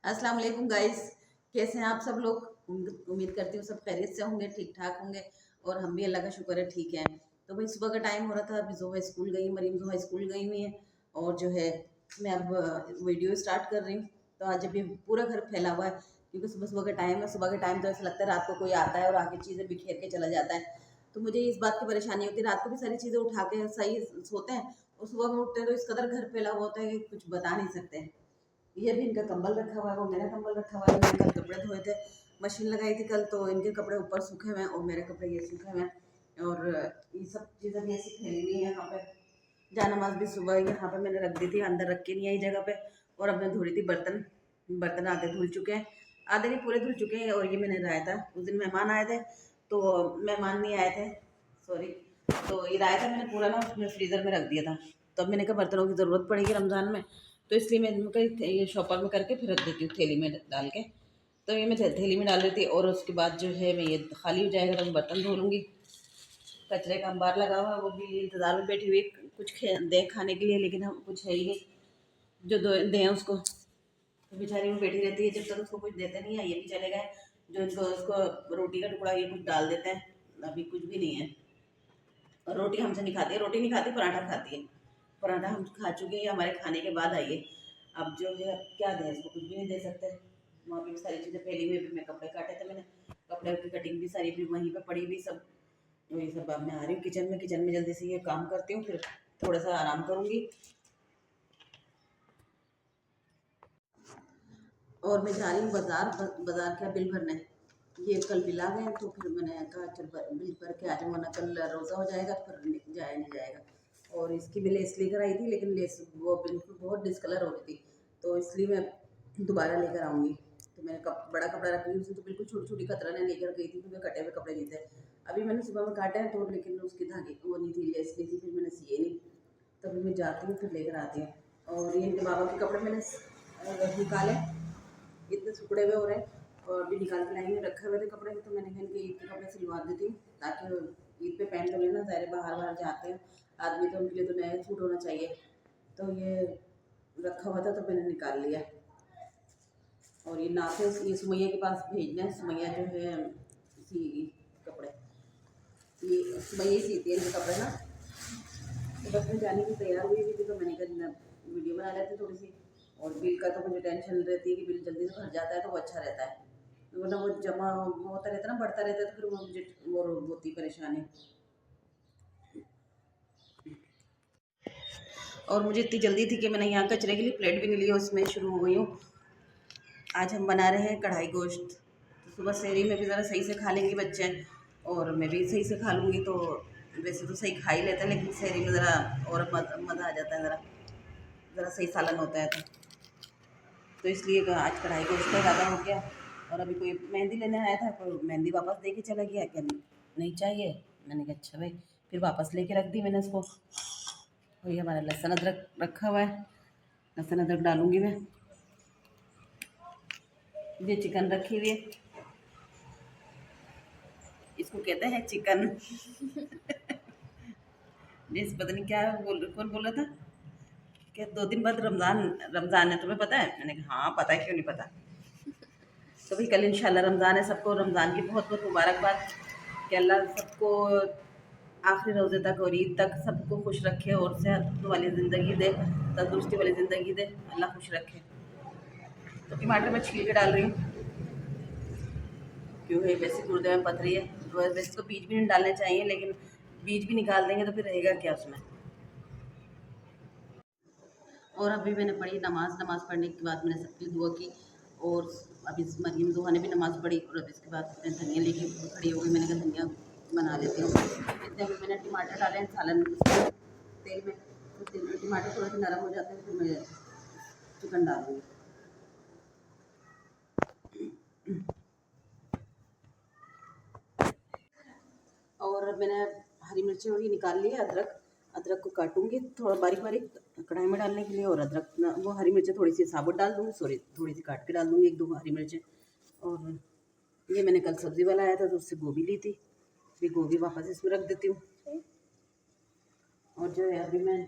अस्सलाम वालेकुम गाइस। कैसे हैं आप सब लोग? उम्मीद करती हूँ सब खैरियत से होंगे, ठीक ठाक होंगे। और हम भी अल्लाह का शुक्र है ठीक है। तो भाई सुबह का टाइम हो रहा था, अभी जोहा स्कूल गई, मरीम जोहा स्कूल गई हुई है। और जो है मैं अब वीडियो स्टार्ट कर रही हूँ। तो आज अभी पूरा घर फैला हुआ है, क्योंकि सुबह सुबह का टाइम है। सुबह के टाइम तो ऐसा लगता है रात को कोई आता है और आके चीज़ें बिखेर के चला जाता है। तो मुझे इस बात की परेशानी होती है, रात को भी सारी चीज़ें उठा के सही सोते हैं और सुबह में उठते हैं तो इस कदर घर फैला हुआ होता है कि कुछ बता नहीं सकते। ये भी इनका कंबल रखा हुआ है, वो मेरा कंबल रखा हुआ है। मैंने कल कपड़े धोए थे, मशीन लगाई थी कल, तो इनके कपड़े ऊपर सूखे हुए हैं और मेरे कपड़े ये सूखे हुए हैं। और ये सब चीज़ें भी ऐसी फैली हुई है यहाँ पे। जानमाज भी सुबह यहाँ पे मैंने रख दी थी, अंदर रख के नहीं आई जगह पे। और अब मैं धो रही थी बर्तन। बर्तन आधे धुल चुके हैं, आधे नहीं पूरे धुल चुके हैं। और ये मैंने लाया था, उस दिन मेहमान आए थे, तो मेहमान नहीं आए थे, सॉरी। तो ये लाया था मैंने पूरा ना, उसमें फ्रीज़र में रख दिया था। तो अब मैंने कहा बर्तनों की ज़रूरत पड़ेगी रमज़ान में, तो इसलिए मैं इनको ये शॉपर में करके फिर रख देती हूँ थैली में डाल के। तो ये मैं थैली में डाल देती, और उसके बाद जो है मैं ये खाली हो जाएगा तो मैं बर्तन धो लूँगी। कचरे का अंबार लगा हुआ है, वो भी इंतज़ार में बैठी हुई है कुछ दें खाने के लिए, लेकिन हम कुछ है ही नहीं जो दें उसको। तो बेचारी वो बैठी रहती है, जब तक उसको कुछ देते नहीं है। ये भी चले गए, जो इनको उसको रोटी का टुकड़ा ये कुछ डाल देते हैं, अभी कुछ भी नहीं है। और रोटी हमसे नहीं खाती है, रोटी नहीं खाती, पराठा खाती है। पराठा हम खा चुके हैं, हमारे खाने के बाद आई है। अब जो है अब क्या दें इसको, कुछ भी नहीं दे सकते। वहाँ पे भी सारी चीज़ें फैली हुई, मैं कपड़े काटे थे, मैंने कपड़े की कटिंग भी सारी भी वहीं पे पड़ी हुई सब। वही सब अब मैं आ रही हूँ किचन में जल्दी से ये काम करती हूँ, फिर थोड़ा सा आराम करूँगी। और मैं जा रही हूँ बाजार, बाजार का बिल भरने। ये कल बिल आ गए, तो फिर मैंने कहा चल बिल भर के आ जाऊँ, वरना कल रोज़ा हो जाएगा, फिर जाया नहीं जाएगा। और इसकी भी लेस लेकर आई थी, लेकिन लेस वो बिल्कुल बहुत डिसकलर हो रही थी, तो इसलिए मैं दोबारा लेकर आऊँगी। तो मैंने बड़ा कपड़ा रख ली, उसमें तो बिल्कुल छोटी छोटी कतरने लेकर गई थी, क्योंकि कटे हुए कपड़े नहीं थे। अभी मैंने सुबह में काटे हैं तो, लेकिन उसकी धागे वो नहीं थी, लेस नहीं थी, फिर मैंने सिए नहीं। तभी मैं जाती हूँ फिर लेकर आती हूँ। और ये इनके बाबा के कपड़े मैंने निकाले, इतने टुकड़े हुए हो रहे हैं। और भी निकाल के लाएंगे, रखे हुए थे कपड़े, तो मैंने कहा इनके ईद के कपड़े सिलवा देती हूँ, ताकि ईद पे पहन कर लेना। ज़ाहिर बाहर बाहर जाते हैं आदमी, तो उनके लिए तो नया सूट होना चाहिए। तो ये रखा हुआ था तो मैंने निकाल लिया। और ये नाते ये सुमैया के पास भेजना है। सुमैया जो है सी कपड़े, ये सुमैया ही सीती है इनके कपड़े ना। तो बस मैं जाने की तैयार हुई थी, तो मैंने कहा वीडियो बना लेते थोड़ी सी। और बिल का तो मुझे टेंशन रहती है कि बिल जल्दी से भर जाता है तो वो अच्छा रहता है, वरना वो जमा होता रहता है ना, बढ़ता रहता है, तो फिर वो मुझे वो होती परेशानी। और मुझे इतनी जल्दी थी कि मैंने यहाँ कचरे के लिए प्लेट भी नहीं ली, उसमें शुरू हो गई हूँ। आज हम बना रहे हैं कढ़ाई गोश्त। तो सुबह सहरी में भी ज़रा सही से खा लेंगे बच्चे, और मैं भी सही से खा लूँगी। तो वैसे तो सही खा ही लेते हैं, लेकिन सहरी में ज़रा और मज़ा आ जाता है, ज़रा ज़रा सही सालन होता है। तो इसलिए आज कढ़ाई गोश्त का ज़्यादा हो गया। और अभी कोई मेहंदी लेने आया था, कोई मेहंदी वापस दे के चला गया, क्या नहीं चाहिए। मैंने कहा अच्छा भाई, फिर वापस लेके रख दी मैंने उसको। और ये हमारा लहसुन अदरक रखा हुआ है, लहसुन अदरक डालूंगी मैं। ये चिकन रखी हुई है, इसको कहते हैं चिकन। जिस पता नहीं क्या कौन बोला था, क्या 2 दिन बाद रमज़ान रमज़ान है, तुम्हें पता है? मैंने कहा हाँ पता है, क्यों नहीं पता। तो भाई कल इंशाल्लाह रमज़ान है, सबको रमज़ान की बहुत बहुत मुबारकबाद। कि अल्लाह सबको आखिरी रोज़े तक और ईद तक सबको खुश रखे, और सेहत वाली ज़िंदगी दे, तंदुरुस्ती वाली ज़िंदगी दे, अल्लाह खुश रखे। तो टमाटर मैं छील के डाल रही हूँ, क्योंकि वैसे गुर्दे में पथरी है। वैसे तो बीज भी नहीं डालने चाहिए, लेकिन बीज भी निकाल देंगे तो फिर रहेगा क्या उसमें। और अभी मैंने पढ़ी नमाज़ पढ़ने के बाद मैंने सबकी दुआ की। और अभी मरीम ज़ोहा ने भी नमाज़ पढ़ी, और अभी इसके बाद मैं धनिया लेके खड़ी हो गई। मैंने कहा धनिया बना लेती हूँ। इतने अभी मैंने टमाटर डाले हैं सालन तेल में, तो टमाटर थोड़े से नरम हो जाते हैं, फिर मैं चिकन डालूँगी। और मैंने हरी मिर्ची और ये निकाल लिया, अदरक अदरक को काटूंगी थोड़ा बारीक बारीक कढ़ाई में डालने के लिए। और अदरक वो हरी मिर्चें थोड़ी सी साबुत डाल दूँगी, सॉरी थोड़ी सी काट के डाल दूँगी, 1-2 हरी मिर्चें। और ये मैंने कल सब्ज़ी वाला आया था तो उससे गोभी ली थी, ये गोभी वापस इसमें रख देती हूँ। और जो है अभी मैं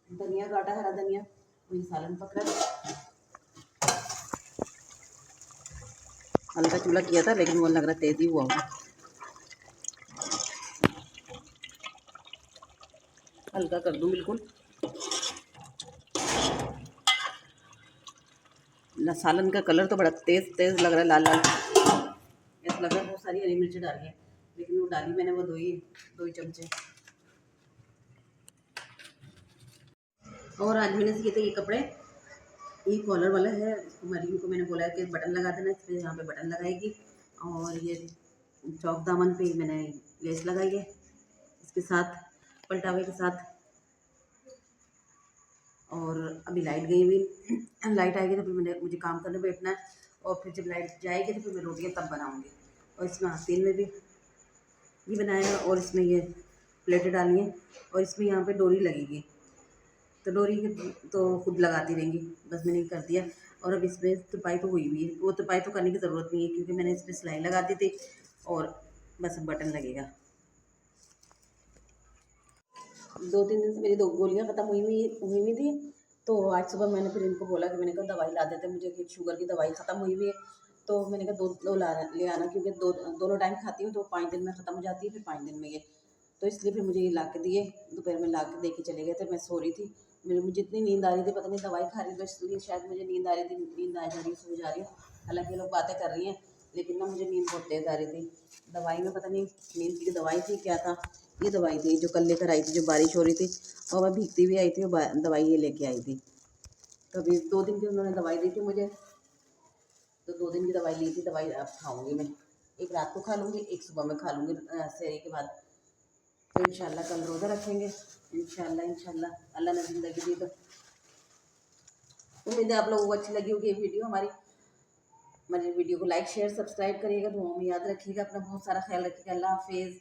धनिया काटा, हरा धनिया, वही सालन पकड़ा। हल्का चूल्हा किया था, लेकिन वो लग रहा तेज़ ही हुआ होगा। हल्का कर दूँ बिल्कुल। सालन का कलर तो बड़ा तेज़ तेज़ लग रहा है, लाल लाल। ऐसा लग रहा है बहुत सारी हरी मिर्च डाली है, लेकिन वो डाली मैंने वो 2 ही चमचे। और आज मैंने सिए थे ये कपड़े, ये कॉलर वाला है। मरीम को मैंने बोला है कि बटन लगा देना, इसलिए यहाँ पे बटन लगाएगी। और ये चौक दामन पे मैंने लेस लगाई है इसके साथ, पलटावे के साथ। और अभी लाइट गई हुई, लाइट आएगी तो फिर मुझे काम करने बैठना है। और फिर जब लाइट जाएगी तो फिर मैं रोटियाँ तब बनाऊँगी। और इसमें आस्तीन में भी ये बनाया है, और इसमें ये प्लेटें डाली हैं, और इसमें यहाँ पे डोरी लगेगी, तो डोरी तो खुद लगाती रहेंगी, बस मैंने कर दिया। और अब इसमें तुरपाई तो हुई हुई है, वो तुरपाई तो करने की ज़रूरत नहीं है क्योंकि मैंने इस पर सिलाई लगा दी थी, और बस बटन लगेगा। 2-3 दिन से मेरी 2 गोलियाँ ख़त्म हुई थी। तो आज सुबह मैंने फिर इनको बोला कि मैंने कहा दवाई ला देते, मुझे कि शुगर की दवाई ख़त्म हुई है। तो मैंने कहा 2 ले आना, क्योंकि दोनों टाइम खाती हूँ तो 5 दिन में ख़त्म हो जाती है, फिर 5 दिन में ये। तो इसलिए फिर मुझे ये ला के दिए, दोपहर में ला के दे के चले गए थे। मैं सो रही थी, मुझे इतनी नींद आ रही थी, पता नहीं दवाई खा रही थी तो इसलिए शायद मुझे नींद आ रही थी, नींद आ जा रही, सो जा रही हूँ। हालाँकि लोग बातें कर रही हैं, लेकिन ना मुझे नींद बहुत तेज़ आ रही थी। दवाई में पता नहीं नींद की दवाई थी क्या था। ये दवाई थी जो कल लेकर आई थी, जो बारिश हो रही थी और मैं भीगती हुई आई थी, दवाई ये लेके आई थी। तो अभी 2 दिन की उन्होंने दवाई दी थी मुझे, तो 2 दिन की दवाई ली थी। दवाई अब खाऊंगी मैं, एक रात को खा लूँगी, एक सुबह में खा लूँगी सहरी के बाद। तो इंशाल्लाह कल रोज़ा रखेंगे, इंशाल्लाह अल्लाह ने ज़िंदगी दी तो। उम्मीद है आप लोगों को अच्छी लगी होगी ये वीडियो हमारी वीडियो को लाइक शेयर सब्सक्राइब करिएगा, दुआओं में याद रखिएगा, अपना बहुत सारा ख्याल रखिएगा। अल्लाह हाफिज़।